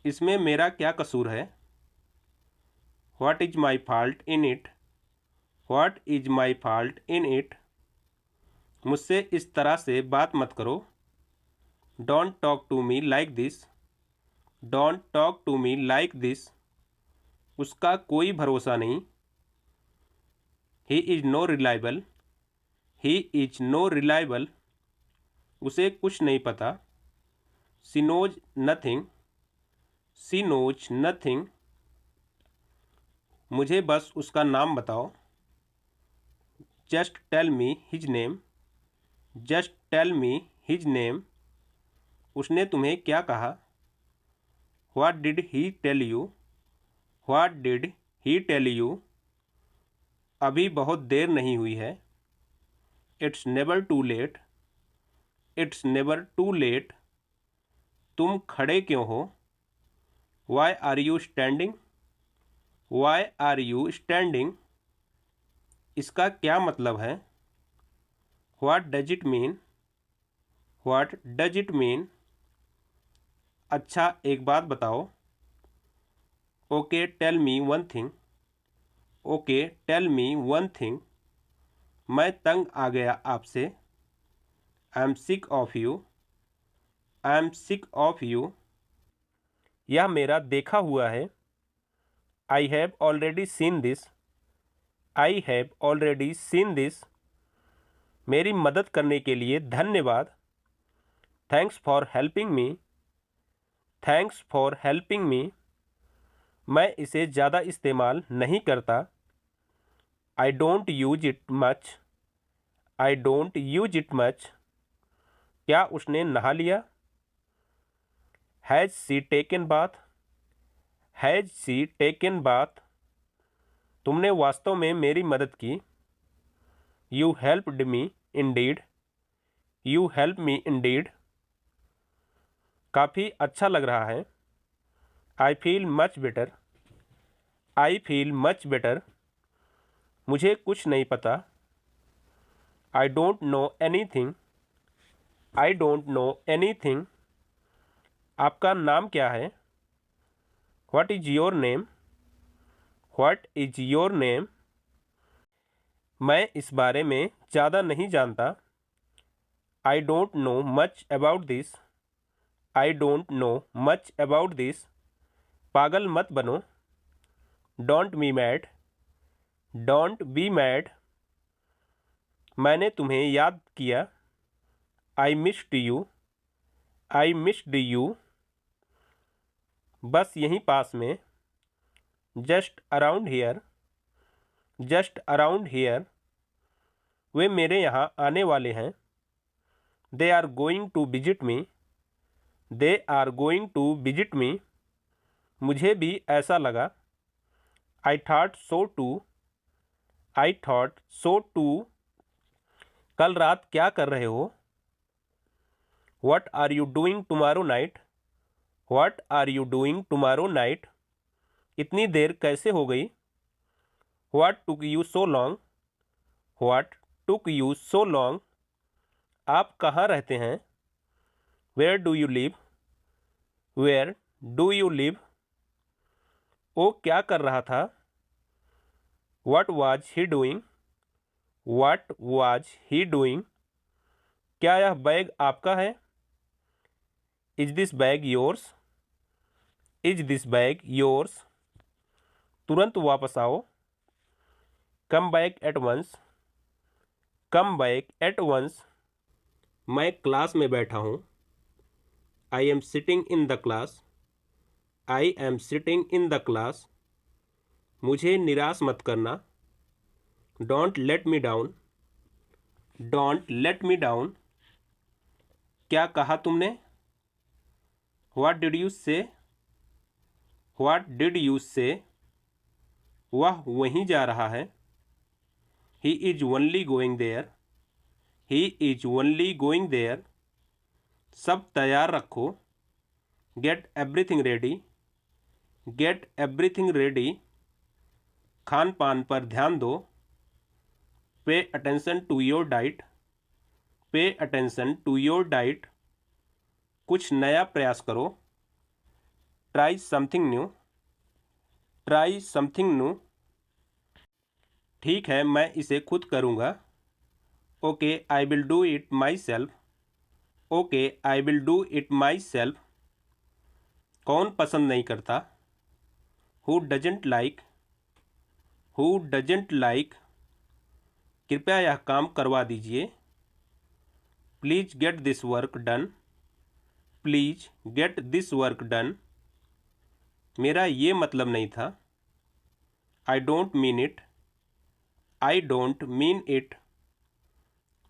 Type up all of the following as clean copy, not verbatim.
इसमें मेरा क्या कसूर है? What is my fault in it? What is my fault in it? मुझसे इस तरह से बात मत करो। Don't talk to me like this. Don't talk to me like this. उसका कोई भरोसा नहीं। He is no reliable. He is no reliable. उसे कुछ नहीं पता। She knows nothing. She knows nothing. मुझे बस उसका नाम बताओ। Just tell me his name. Just tell me his name. उसने तुम्हें क्या कहा? What did he tell you? What did he tell you? अभी बहुत देर नहीं हुई है। It's never too late. It's never too late. तुम खड़े क्यों हो? Why are you standing? Why are you standing? इसका क्या मतलब है? What does it mean? What does it mean? अच्छा एक बात बताओ। Okay tell me one thing. Okay tell me one thing. मैं तंग आ गया आपसे। I am sick of you. I am sick of you. यह मेरा देखा हुआ है। I have already seen this. I have already seen this. मेरी मदद करने के लिए धन्यवाद। Thanks for helping me. Thanks for helping me. मैं इसे ज़्यादा इस्तेमाल नहीं करता। I don't use it much. I don't use it much. क्या उसने नहा लिया? Has she taken bath? Has she taken bath? तुमने वास्तव में मेरी मदद की। You helped me Indeed. You help me Indeed. काफ़ी अच्छा लग रहा है। I feel much better. I feel much better. मुझे कुछ नहीं पता। I don't know any thing. I don't know any thing. आपका नाम क्या है? What is your name? What is your name? मैं इस बारे में ज़्यादा नहीं जानता। I don't know much about this. I don't know much about this. पागल मत बनो। Don't be mad. Don't be mad. मैंने तुम्हें याद किया। I missed you. I missed you. बस यहीं पास में। Just around here. Just around here. वे मेरे यहाँ आने वाले हैं। They are going to visit me. They are going to visit me. मुझे भी ऐसा लगा। I thought so too. I thought so too. कल रात क्या कर रहे हो? What are you doing tomorrow night? What are you doing tomorrow night? इतनी देर कैसे हो गई? What took you so long? What took you so long? आप कहाँ रहते हैं? Where do you live? Where do you live? वो क्या कर रहा था? What was he doing? What was he doing? क्या यह बैग आपका है? Is this bag yours? Is this bag yours? तुरंत वापस आओ। Come back at once. Come back at once. मैं क्लास में बैठा हूँ। I am sitting in the class. I am sitting in the class. मुझे निराश मत करना। Don't let me down. Don't let me down. क्या कहा तुमने? What did you say? What did you say? वह वहीं जा रहा है। He is only going there. He is only going there. सब तैयार रखो। Get everything ready. Get everything ready. खान पान पर ध्यान दो। Pay attention to your diet. Pay attention to your diet. कुछ नया प्रयास करो। Try something new, try something new. ठीक है, मैं इसे खुद करूँगा। Okay, I will do it myself, okay I will do it myself. कौन पसंद नहीं करता? Who doesn't like, who doesn't like. कृपया यह काम करवा दीजिए। Please get this work done, please get this work done. मेरा ये मतलब नहीं था। I don't mean it, I don't mean it.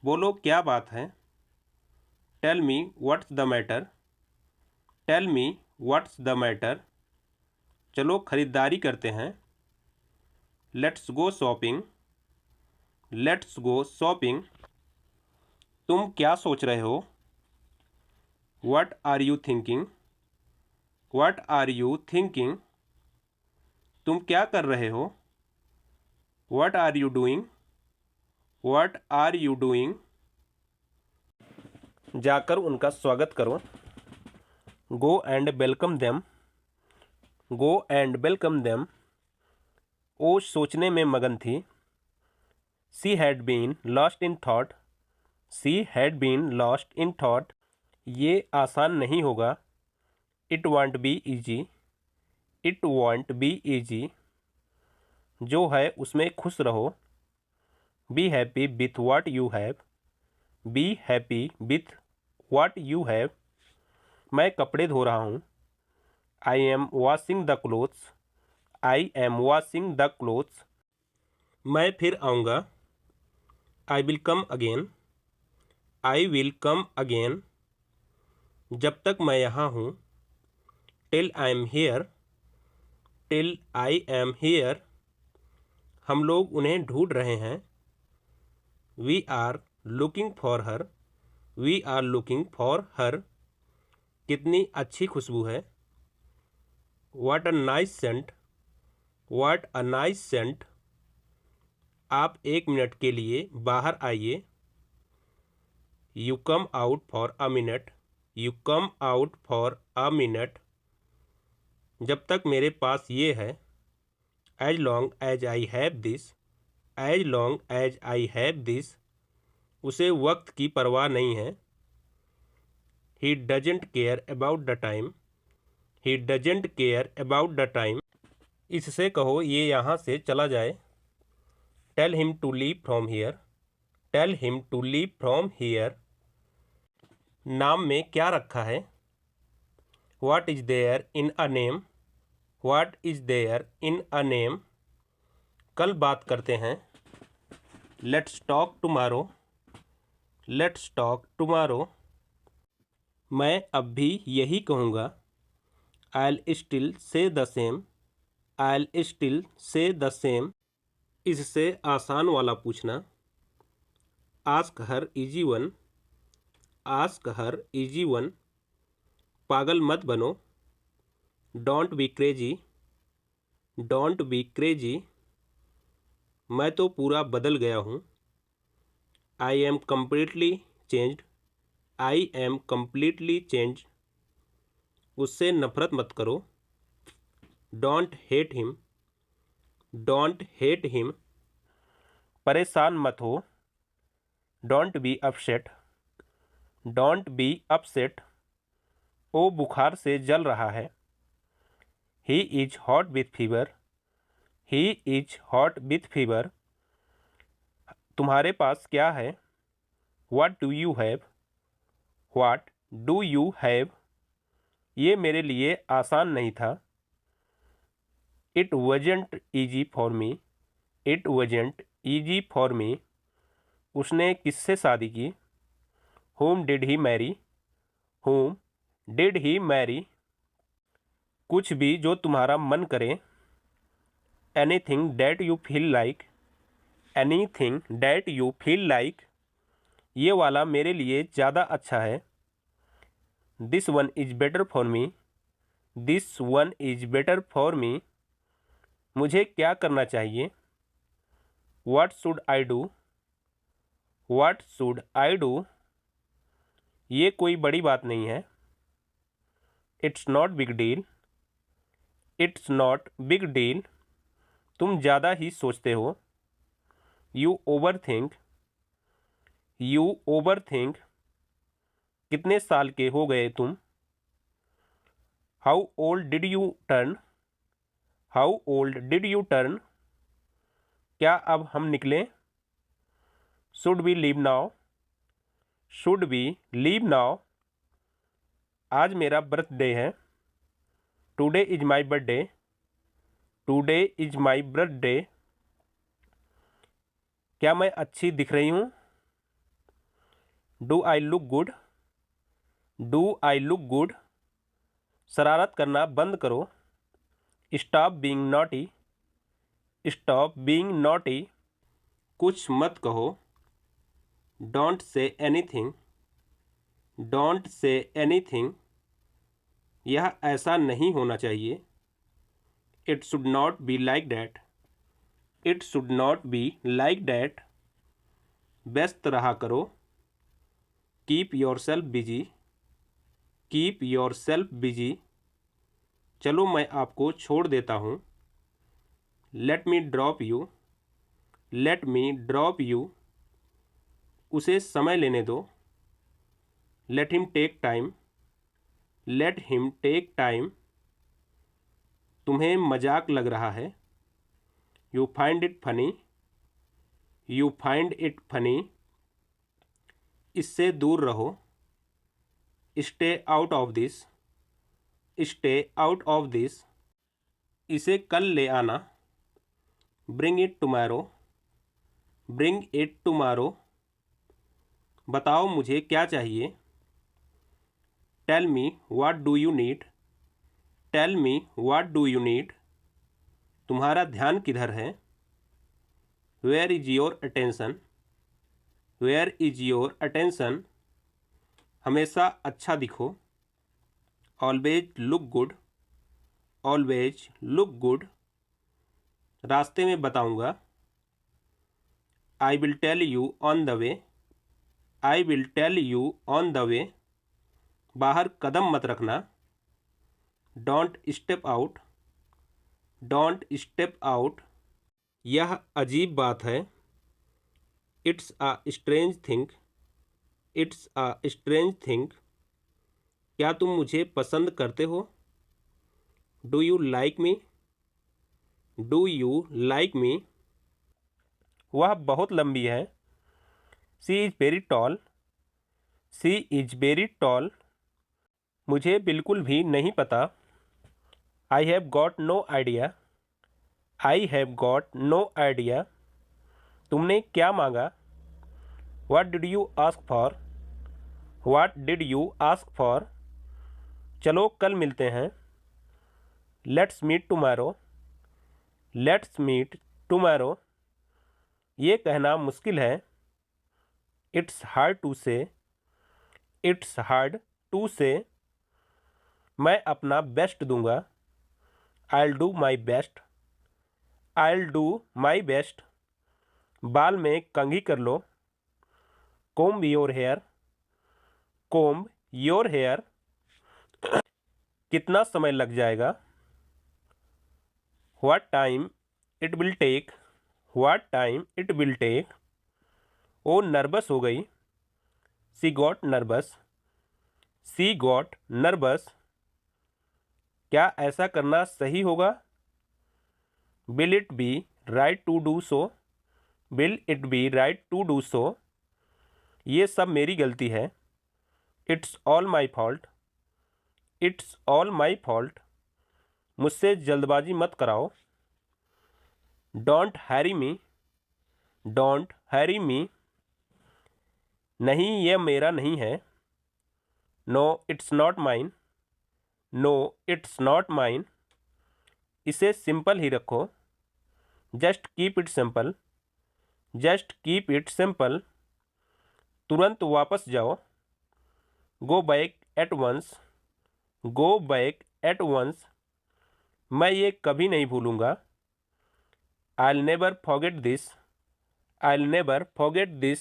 बोलो क्या बात है? Tell me what's the matter, tell me what's the matter. चलो खरीदारी करते हैं। Let's go shopping, let's go shopping. तुम क्या सोच रहे हो? What are you thinking, what are you thinking. तुम क्या कर रहे हो? What are you doing, what are you doing. जाकर उनका स्वागत करो। Go and welcome them, go and welcome them. वो सोचने में मगन थी। She had been lost in thought, she had been lost in thought. ये आसान नहीं होगा। It won't be easy, it won't be easy. जो है उसमें खुश रहो। Be happy with what you have, be happy with what you have. मैं कपड़े धो रहा हूँ। I am washing the clothes, I am washing the clothes. मैं फिर आऊँगा। I will come again, I will come again. जब तक मैं यहाँ हूँ। Till I am here, till I am here. हम लोग उन्हें ढूंढ रहे हैं। We are looking for her, we are looking for her. कितनी अच्छी खुशबू है। What a nice scent, what a nice scent. आप 1 मिनट के लिए बाहर आइए। You come out for a minute, you come out for a minute. जब तक मेरे पास ये है। As long as I have this, as long as I have this. उसे वक्त की परवाह नहीं है। He doesn't care about the time, he doesn't care about the time. इससे कहो ये यहाँ से चला जाए। Tell him to leave from here, tell him to leave from here. नाम में क्या रखा है? What is there in a name, what is there in a name. कल बात करते हैं। Let's talk tomorrow, let's talk tomorrow. मैं अब भी यही कहूँगा। I will still say the same, I will still say the same. इससे आसान वाला पूछना। Ask her easy one, ask her easy one. पागल मत बनो। Don't be crazy, don't be crazy. मैं तो पूरा बदल गया हूँ। I am completely changed, I am completely changed. उससे नफरत मत करो। Don't hate him, don't hate him. परेशान मत हो। Don't be upset, don't be upset. वो बुखार से जल रहा है। He is hot with fever, he is hot with fever. तुम्हारे पास क्या है? What do you have, what do you have. ये मेरे लिए आसान नहीं था। It wasn't easy for me, it wasn't easy for me. उसने किससे शादी की? Whom did he marry, whom did he marry. कुछ भी जो तुम्हारा मन करे। Anything that you feel like, anything that you feel like. ये वाला मेरे लिए ज़्यादा अच्छा है। This one is better for me, this one is better for me. मुझे क्या करना चाहिए? What should I do, what should I do. ये कोई बड़ी बात नहीं है। It's not big deal, it's not big deal, तुम ज़्यादा ही सोचते हो। You over think, you over think, कितने साल के हो गए तुम। How old did you turn, how old did you turn, क्या अब हम निकलें। Should we leave now, should we leave now, आज मेरा बर्थडे है। Today is my birthday, today is my birthday, क्या मैं अच्छी दिख रही हूँ। Do I look good, do I look good, शरारत करना बंद करो। Stop being naughty, stop being naughty, कुछ मत कहो। Don't say anything, don't say anything, यह ऐसा नहीं होना चाहिए। It should not be like that, it should not be like that, व्यस्त रहा करो। Keep yourself busy, keep yourself busy, चलो मैं आपको छोड़ देता हूँ। Let me drop you, let me drop you, उसे समय लेने दो। Let him take time, let him take time, तुम्हें मजाक लग रहा है। You find it funny, you find it funny, इससे दूर रहो। Stay out of this, stay out of this, इसे कल ले आना। Bring it tomorrow, bring it tomorrow, बताओ मुझे क्या चाहिए। Tell me what do you need, tell me what do you need, तुम्हारा ध्यान किधर है। Where is your attention, where is your attention, हमेशा अच्छा दिखो। Always look good, always look good, रास्ते में बताऊंगा। I will tell you on the way, I will tell you on the वे, बाहर कदम मत रखना। Don't step out, don't step out, यह अजीब बात है। It's a strange thing, it's a strange thing, क्या तुम मुझे पसंद करते हो। Do you like me, do you like me, वह बहुत लंबी है। She is very tall, she is very tall, मुझे बिल्कुल भी नहीं पता। I have got no idea, I have got no idea, तुमने क्या मांगा। What did you ask for, what did you ask for, चलो कल मिलते हैं। Let's meet tomorrow, let's meet tomorrow, ये कहना मुश्किल है। It's hard to say, it's hard to say, मैं अपना बेस्ट दूंगा। I do my best, I do my best, बाल में कंघी कर लो। Comb your hair, comb your hair, कितना समय लग जाएगा। What time it will take, what time it will take, वो नर्वस हो गई। सी got nervous, she got nervous, क्या ऐसा करना सही होगा। Will it be right to do so, will it be right to do so, ये सब मेरी गलती है। It's all my fault, it's all my fault, मुझसे जल्दबाजी मत कराओ। Don't hurry me, don't hurry me, नहीं यह मेरा नहीं है। No it's not mine, no it's not mine, इसे सिंपल ही रखो। Just keep it simple, just keep it simple, तुरंत वापस जाओ। Go back at once, go back at once, मैं ये कभी नहीं भूलूंगा। I'll never forget this, I'll never forget this,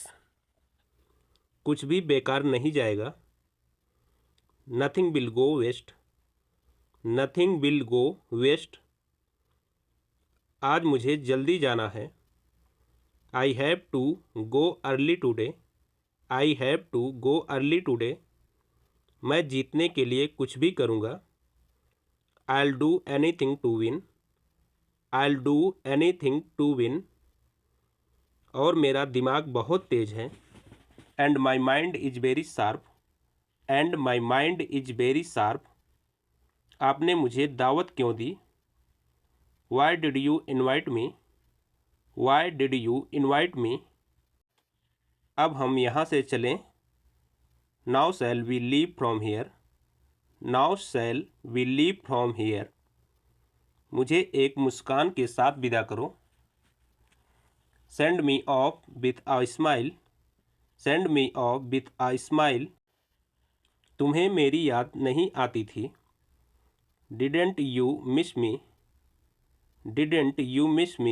कुछ भी बेकार नहीं जाएगा। Nothing will go waste, nothing will go waste. आज मुझे जल्दी जाना है। I have to go early today. I have to go early today. मैं जीतने के लिए कुछ भी करूँगा। I'll do anything to win. I'll do anything to win. और मेरा दिमाग बहुत तेज है। And my mind is very sharp. And my mind is very sharp. आपने मुझे दावत क्यों दी? Why did you invite me? Why did you invite me? अब हम यहाँ से चलें। Now shall we leave from here? Now shall we leave from here? मुझे एक मुस्कान के साथ विदा करो। Send me off with a smile. Send me off with a smile. तुम्हें मेरी याद नहीं आती थी। Didn't you miss me? Didn't you miss me?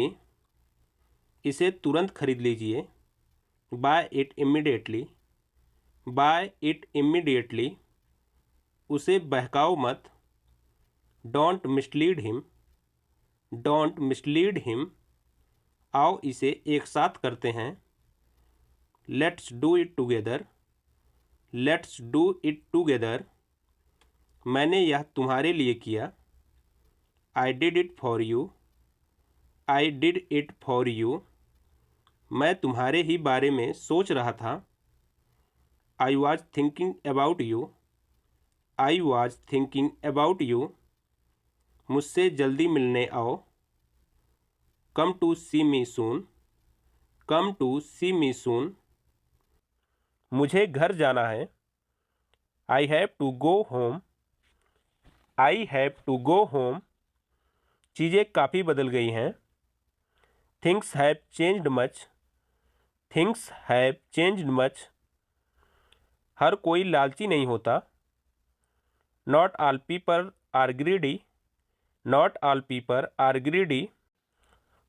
इसे तुरंत खरीद लीजिए। Buy it immediately. Buy it immediately. उसे बहकाओ मत। Don't mislead him. Don't mislead him. आओ इसे एक साथ करते हैं। Let's do it together. Let's do it together. मैंने यह तुम्हारे लिए किया। I did it for you. I did it for you. मैं तुम्हारे ही बारे में सोच रहा था। I was thinking about you. I was thinking about you. मुझसे जल्दी मिलने आओ। Come to see me soon. Come to see me soon. मुझे घर जाना है। I have to go home. I have to go home. चीज़ें काफ़ी बदल गई हैं। Things have changed much. Things have changed much. हर कोई लालची नहीं होता। Not all people are greedy. Not all people are greedy.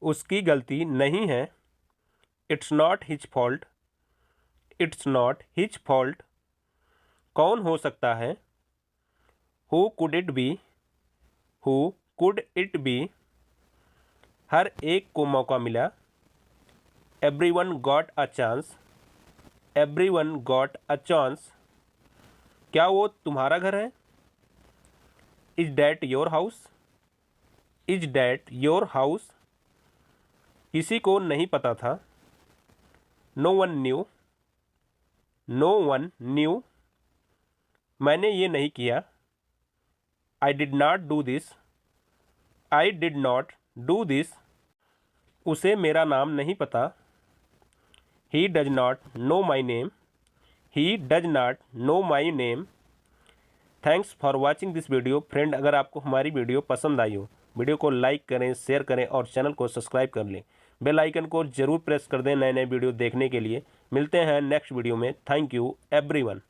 उसकी गलती नहीं है। It's not his fault. It's not his fault. कौन हो सकता है? Who could it be? Who could it be? हर एक को मौका मिला। Everyone got a chance. Everyone got a chance. क्या वो तुम्हारा घर है? Is that your house? Is that your house? किसी को नहीं पता था। No one knew. No one knew. मैंने ये नहीं किया। I did not do this. I did not do this. उसे मेरा नाम नहीं पता। He does not know my name. He does not know my name. Thanks for watching this video. Friend, अगर आपको हमारी वीडियो पसंद आई हो, वीडियो को लाइक करें, शेयर करें और चैनल को सब्सक्राइब कर लें। बेल आइकन को जरूर प्रेस कर दें नए नए वीडियो देखने के लिए। मिलते हैं नेक्स्ट वीडियो में। Thank you everyone.